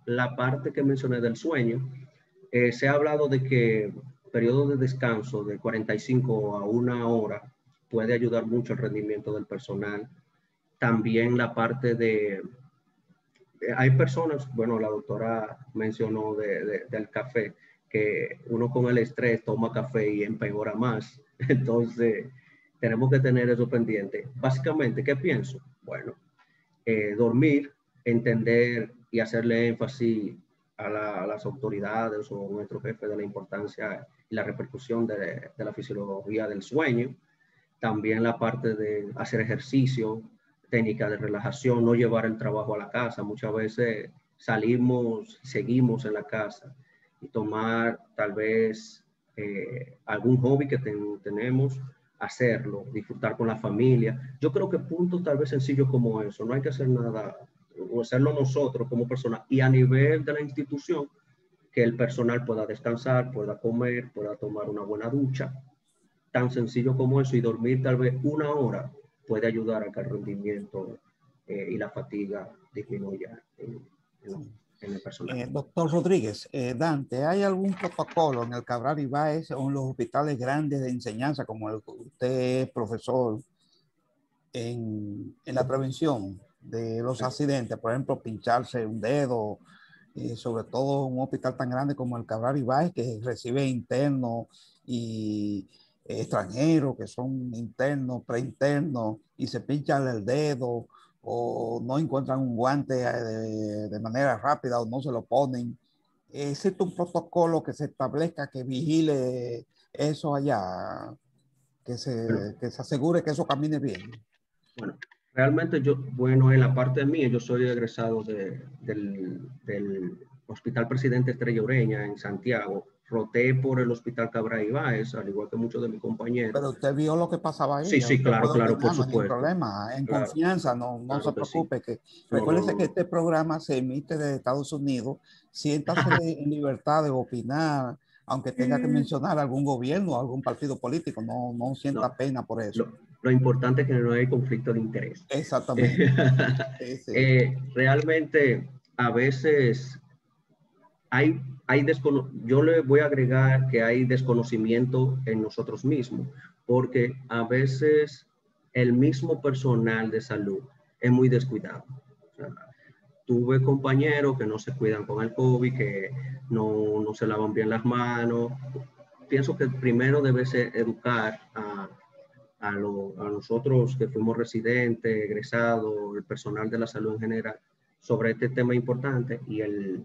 la parte que mencioné del sueño, se ha hablado de que periodo de descanso de 45 a 1 hora puede ayudar mucho el rendimiento del personal. También la parte hay personas, bueno, la doctora mencionó del café, que uno con el estrés toma café y empeora más. Entonces, tenemos que tener eso pendiente. Básicamente, ¿qué pienso? Bueno, dormir, entender y hacerle énfasis a las autoridades o a nuestro jefe de la importancia y la repercusión de la fisiología del sueño. También la parte de hacer ejercicio, técnica de relajación, no llevar el trabajo a la casa. Muchas veces seguimos en la casa y tomar tal vez algún hobby que tenemos, hacerlo, disfrutar con la familia. Yo creo que puntos tal vez sencillos como eso, no hay que hacer nada, o hacerlo nosotros como personas y a nivel de la institución, que el personal pueda descansar, pueda comer, pueda tomar una buena ducha. Tan sencillo como eso, y dormir tal vez 1 hora puede ayudar a que el rendimiento y la fatiga disminuya en el personal. Doctor Rodríguez, Dante, ¿hay algún protocolo en el Cabral Ibáez o en los hospitales grandes de enseñanza, como el que usted es profesor, en la prevención de los accidentes? Por ejemplo, pincharse un dedo, sobre todo en un hospital tan grande como el Cabral Ibáez, que recibe internos y extranjeros que son internos, preinternos, y se pinchan el dedo o no encuentran un guante de manera rápida o no se lo ponen. ¿Existe un protocolo que se establezca que vigile eso allá, que se asegure que eso camine bien? Bueno, realmente en la parte mía, yo soy egresado del Hospital Presidente Estrella Ureña en Santiago. Roté por el Hospital Cabral Ibáez, al igual que muchos de mis compañeros. Pero usted vio lo que pasaba ahí. Sí, claro, por supuesto. No hay problema, en confianza, no se preocupe. Sí. Recuérdese que este programa se emite desde Estados Unidos. Siéntase en libertad de opinar, aunque tenga que mencionar algún gobierno o algún partido político. No sienta pena por eso. Lo importante es que no hay conflicto de interés. Exactamente. Sí. Realmente, a veces yo le voy a agregar que hay desconocimiento en nosotros mismos, porque a veces el mismo personal de salud es muy descuidado. O sea, tuve compañeros que no se cuidan con el COVID, que no se lavan bien las manos. Pienso que primero debe ser educar a nosotros que fuimos residentes, egresados, el personal de la salud en general, sobre este tema importante y el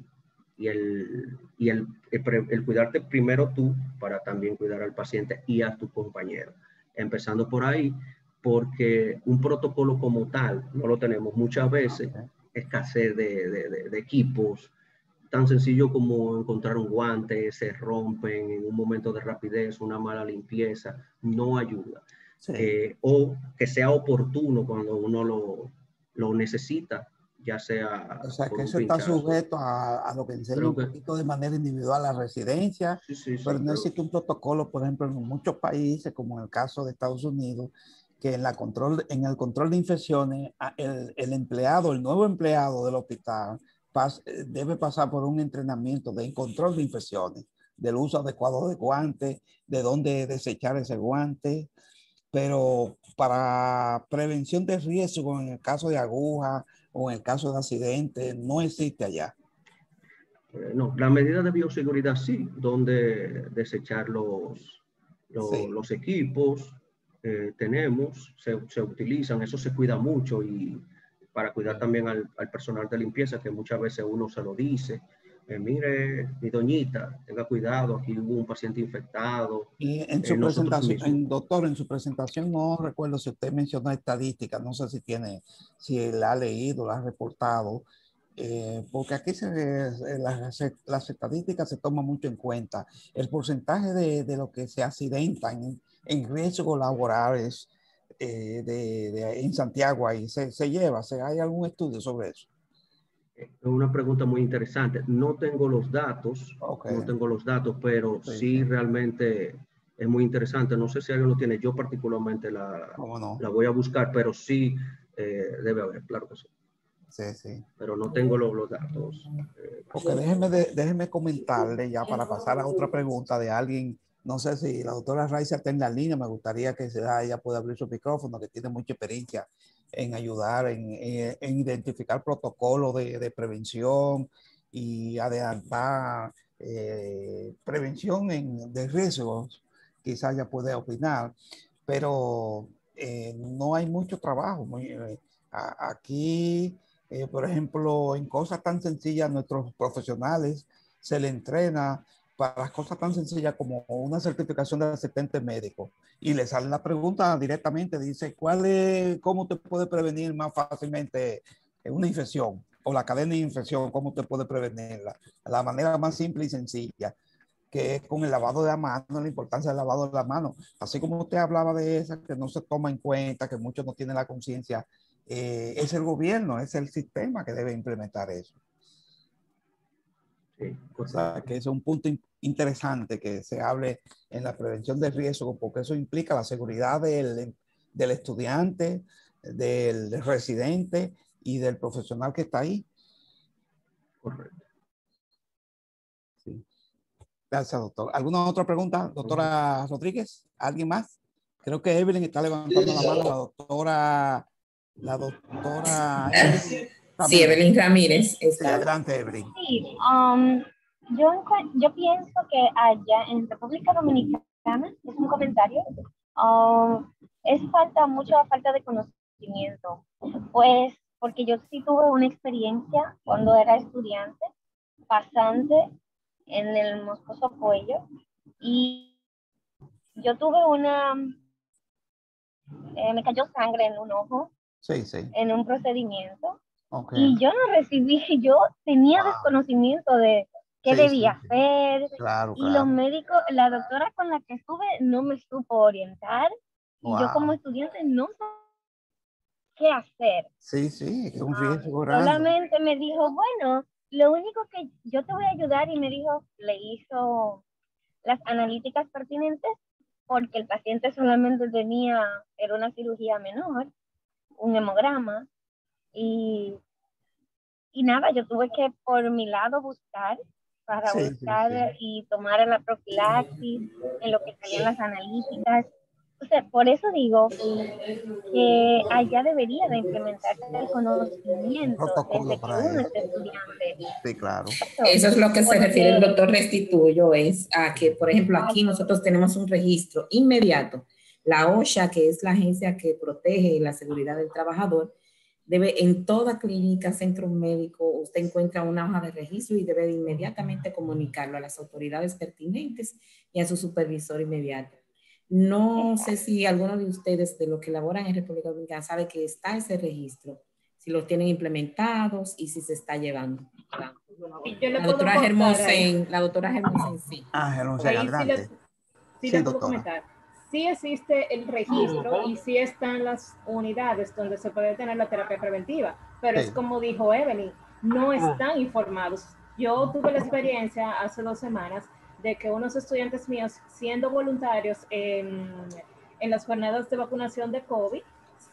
cuidarte primero tú para también cuidar al paciente y a tu compañero. Empezando por ahí, porque un protocolo como tal no lo tenemos muchas veces, escasez de equipos, tan sencillo como encontrar un guante, se rompen en un momento de rapidez, una mala limpieza, no ayuda. Sí. O que sea oportuno cuando uno lo necesita, ya sea O sea, por que un eso está pinchazo. sujeto a lo que enseña Creo un que poquito de manera individual la residencia, sí, pero no pero existe un protocolo, por ejemplo, en muchos países, como en el caso de Estados Unidos, que en el control de infecciones, el empleado, el nuevo empleado del hospital, debe pasar por un entrenamiento de control de infecciones, del uso adecuado de guantes, de dónde desechar ese guante, pero para prevención de riesgo en el caso de aguja o en el caso de accidente no existe allá. no, la medida de bioseguridad sí, donde desechar Sí. los equipos tenemos, se utilizan, eso se cuida mucho y para cuidar también al personal de limpieza, que muchas veces uno se lo dice, mire, mi doñita, tenga cuidado, aquí hubo un paciente infectado. Y en su Nosotros mismos. doctor, en su presentación no recuerdo si usted mencionó estadísticas, no sé si la ha leído, la ha reportado, porque aquí las estadísticas se toman mucho en cuenta. El porcentaje de lo que se accidentan en riesgos laborales en Santiago ahí se lleva, ¿hay algún estudio sobre eso? Es una pregunta muy interesante. No tengo los datos, Okay. no tengo los datos, pero sí, realmente es muy interesante. No sé si alguien lo tiene. Yo particularmente la voy a buscar, pero sí debe haber, claro que sí. Sí. Pero no tengo los datos. Porque déjeme comentarle ya para pasar a otra pregunta de alguien. No sé si la doctora Raiza está en la línea, me gustaría que ella pueda abrir su micrófono, que tiene mucha experiencia en ayudar, en identificar protocolos de prevención y adelantar prevención de riesgos. Quizás ella puede opinar, pero no hay mucho trabajo. Aquí, por ejemplo, en cosas tan sencillas, nuestros profesionales se le entrena para cosas tan sencillas como una certificación de asistente médico y le sale la pregunta directamente, dice, ¿cómo te puede prevenir más fácilmente una infección o la cadena de infección? ¿Cómo te puede prevenirla? La manera más simple y sencilla, que es con el lavado de la mano, la importancia del lavado de la mano. Así como usted hablaba de esa, que no se toma en cuenta, que muchos no tienen la conciencia, es el gobierno, es el sistema que debe implementar eso. Sí, o sea, que es un punto interesante que se hable en la prevención de riesgo, porque eso implica la seguridad del estudiante, del residente y del profesional que está ahí. Correcto. Sí. Gracias, doctor. ¿Alguna otra pregunta, doctora Rodríguez? ¿Alguien más? Creo que Evelyn está levantando la mano, la doctora Evelyn. Sí, Evelyn Ramírez está. Sí, adelante, Evelyn. Sí, yo pienso que allá en República Dominicana, es un comentario, es mucha falta de conocimiento, pues porque yo sí tuve una experiencia cuando era estudiante, pasante en el Moscoso Puello, y yo tuve me cayó sangre en un ojo, en un procedimiento. Okay. Y yo no recibí, yo tenía desconocimiento de qué debía hacer. Claro, y los médicos, la doctora con la que estuve no me supo orientar. Y yo como estudiante no sé qué hacer. Sí, es un riesgo grande. Solamente me dijo, bueno, lo único que yo te voy a ayudar, y me dijo, le hizo las analíticas pertinentes, porque el paciente solamente era una cirugía menor, un hemograma, y nada, yo tuve que por mi lado buscar y tomar la profilaxis en lo que salían las analíticas. O sea, por eso digo que allá debería de implementarse el conocimiento desde que uno es estudiante. Sí, claro. Eso es lo que se refiere el doctor Restituyo, es a que, por ejemplo, aquí nosotros tenemos un registro inmediato. La OSHA, que es la agencia que protege la seguridad del trabajador, debe en toda clínica, centro médico, usted encuentra una hoja de registro y debe de inmediatamente comunicarlo a las autoridades pertinentes y a su supervisor inmediato. No sé si alguno de ustedes de los que laboran en República Dominicana sabe que está ese registro, si los tienen implementados y si se está llevando. Y yo le La puedo doctora contar ahí. Germosen, la doctora Germosen, sí. Germosen, Ahí adelante. sí le puedo doctora. comentar. Sí existe el registro y sí están las unidades donde se puede tener la terapia preventiva, pero es como dijo Evelyn, no están informados. Yo tuve la experiencia hace 2 semanas de que unos estudiantes míos, siendo voluntarios en las jornadas de vacunación de COVID,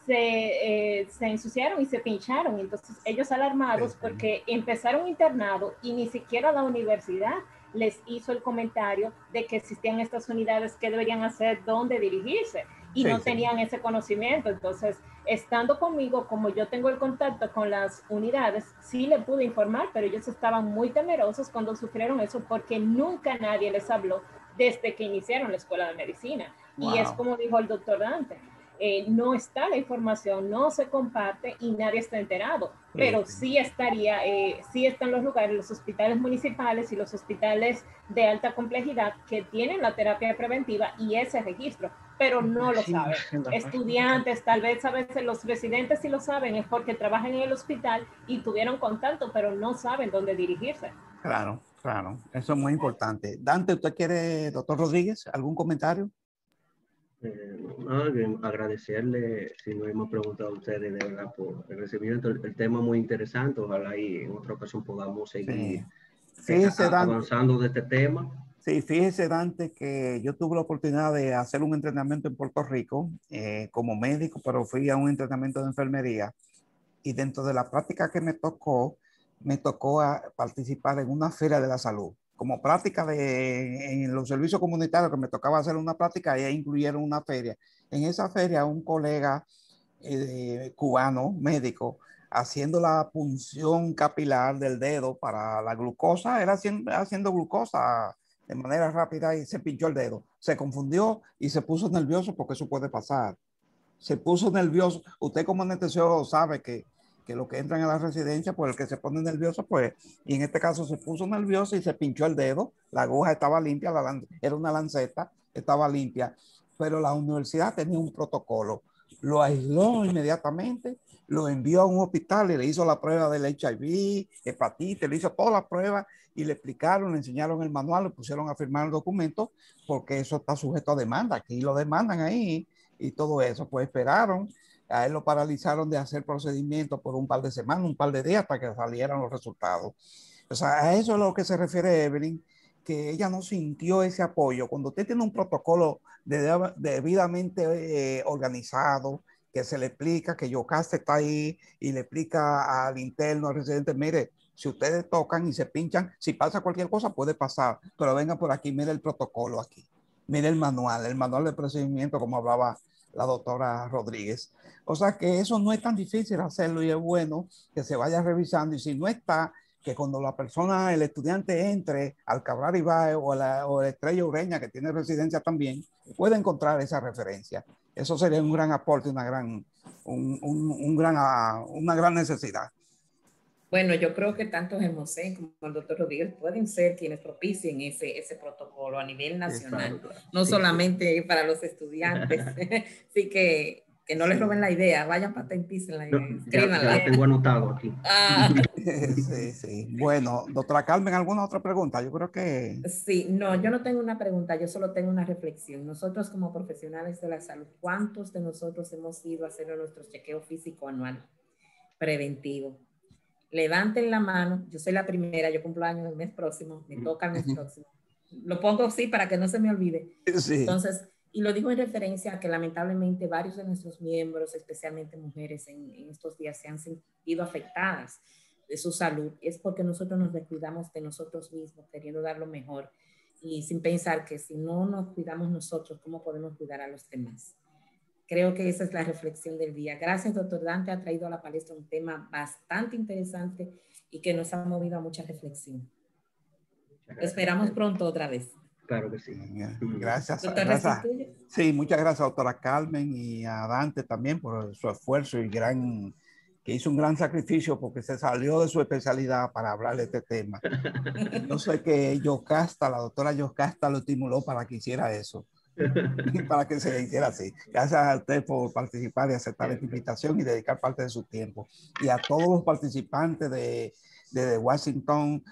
se ensuciaron y se pincharon. Entonces ellos alarmados porque empezaron internado y ni siquiera la universidad les hizo el comentario de que existían estas unidades, que deberían hacer, dónde dirigirse, y no tenían ese conocimiento. Entonces, estando conmigo, como yo tengo el contacto con las unidades, sí le pude informar, pero ellos estaban muy temerosos cuando sufrieron eso porque nunca nadie les habló desde que iniciaron la escuela de medicina. Wow. Y es como dijo el doctor Dante, no está la información, no se comparte y nadie está enterado, pero sí estaría, sí están los lugares, los hospitales municipales y los hospitales de alta complejidad que tienen la terapia preventiva y ese registro, pero no lo saben. Estudiantes, tal vez a veces los residentes sí lo saben, es porque trabajan en el hospital y tuvieron contacto, pero no saben dónde dirigirse. Claro, claro, eso es muy importante. Dante, ¿usted quiere, doctor Rodríguez, algún comentario? Agradecerle, si no hemos preguntado a ustedes, de verdad, por el recibimiento. El tema muy interesante. Ojalá y en otra ocasión podamos seguir avanzando de este tema. Sí, fíjese, Dante, que yo tuve la oportunidad de hacer un entrenamiento en Puerto Rico como médico, pero fui a un entrenamiento de enfermería y dentro de la práctica que me tocó participar en una feria de la salud. Como práctica en los servicios comunitarios que me tocaba hacer una práctica, ya incluyeron una feria. En esa feria, un colega cubano, médico, haciendo la punción capilar del dedo para la glucosa, era haciendo glucosa de manera rápida y se pinchó el dedo. Se confundió y se puso nervioso porque eso puede pasar. Se puso nervioso. Usted como anestesiólogo sabe que los que entran a la residencia, pues el que se pone nervioso, pues, y en este caso se puso nervioso y se pinchó el dedo. La aguja estaba limpia, era una lanceta, estaba limpia, pero la universidad tenía un protocolo. Lo aisló inmediatamente, lo envió a un hospital y le hizo la prueba del HIV, hepatitis, le hizo todas las pruebas y le explicaron, le enseñaron el manual, le pusieron a firmar el documento, porque eso está sujeto a demanda. Aquí lo demandan ahí y todo eso. Pues esperaron, a él lo paralizaron de hacer procedimientos por un par de semanas, un par de días hasta que salieran los resultados. O sea, a eso es a lo que se refiere Evelyn, que ella no sintió ese apoyo. Cuando usted tiene un protocolo debidamente organizado, que se le explica que Yocasta está ahí y le explica al interno, al residente, mire, si ustedes tocan y se pinchan, si pasa cualquier cosa puede pasar, pero venga por aquí, mire el protocolo aquí, mire el manual de procedimiento, como hablaba la doctora Rodríguez. O sea que eso no es tan difícil hacerlo y es bueno que se vaya revisando, y si no está, que cuando la persona, el estudiante entre al Cabral Ibáez o la Estrella Ureña, que tiene residencia también, puede encontrar esa referencia. Eso sería un gran aporte, una gran necesidad. Bueno, yo creo que tanto Germosen como el doctor Rodríguez pueden ser quienes propicien ese protocolo a nivel nacional, claro. No solamente para los estudiantes. Así que no les roben la idea, vayan patenticen la idea. Ya tengo anotado aquí. Sí. Bueno, doctora Carmen, ¿alguna otra pregunta? Yo creo que... Sí, no, yo no tengo una pregunta, yo solo tengo una reflexión. Nosotros como profesionales de la salud, ¿cuántos de nosotros hemos ido a hacer nuestro chequeo físico anual preventivo? Levanten la mano, yo soy la primera, yo cumplo años el mes próximo, me toca el mes próximo. Lo pongo así para que no se me olvide. Sí. Entonces, y lo digo en referencia a que lamentablemente varios de nuestros miembros, especialmente mujeres, en estos días se han sentido afectadas de su salud. Es porque nosotros nos descuidamos de nosotros mismos, queriendo dar lo mejor y sin pensar que si no nos cuidamos nosotros, ¿cómo podemos cuidar a los demás? Creo que esa es la reflexión del día. Gracias, doctor Dante. Ha traído a la palestra un tema bastante interesante y que nos ha movido a mucha reflexión. Esperamos pronto otra vez. Claro que sí. Gracias. Doctor, gracias. Sí, muchas gracias, doctora Carmen, y a Dante también por su esfuerzo y que hizo un gran sacrificio porque se salió de su especialidad para hablar de este tema. Yo sé que la doctora Yocasta lo estimuló para que hiciera eso. Para que se hiciera así. Gracias a usted por participar y aceptar esta invitación y dedicar parte de su tiempo. Y a todos los participantes de desde Washington,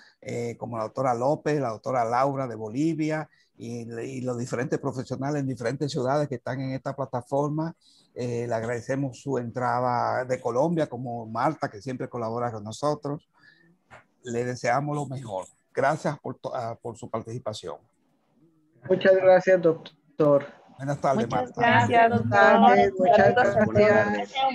como la doctora López, la doctora Laura de Bolivia y los diferentes profesionales en diferentes ciudades que están en esta plataforma. Le agradecemos su entrada de Colombia, como Marta, que siempre colabora con nosotros. Le deseamos lo mejor. Gracias por su participación. Muchas gracias, doctor. Buenas tardes, Muchas Marta. gracias, doctor. Muchas Saludos a gracias. todos.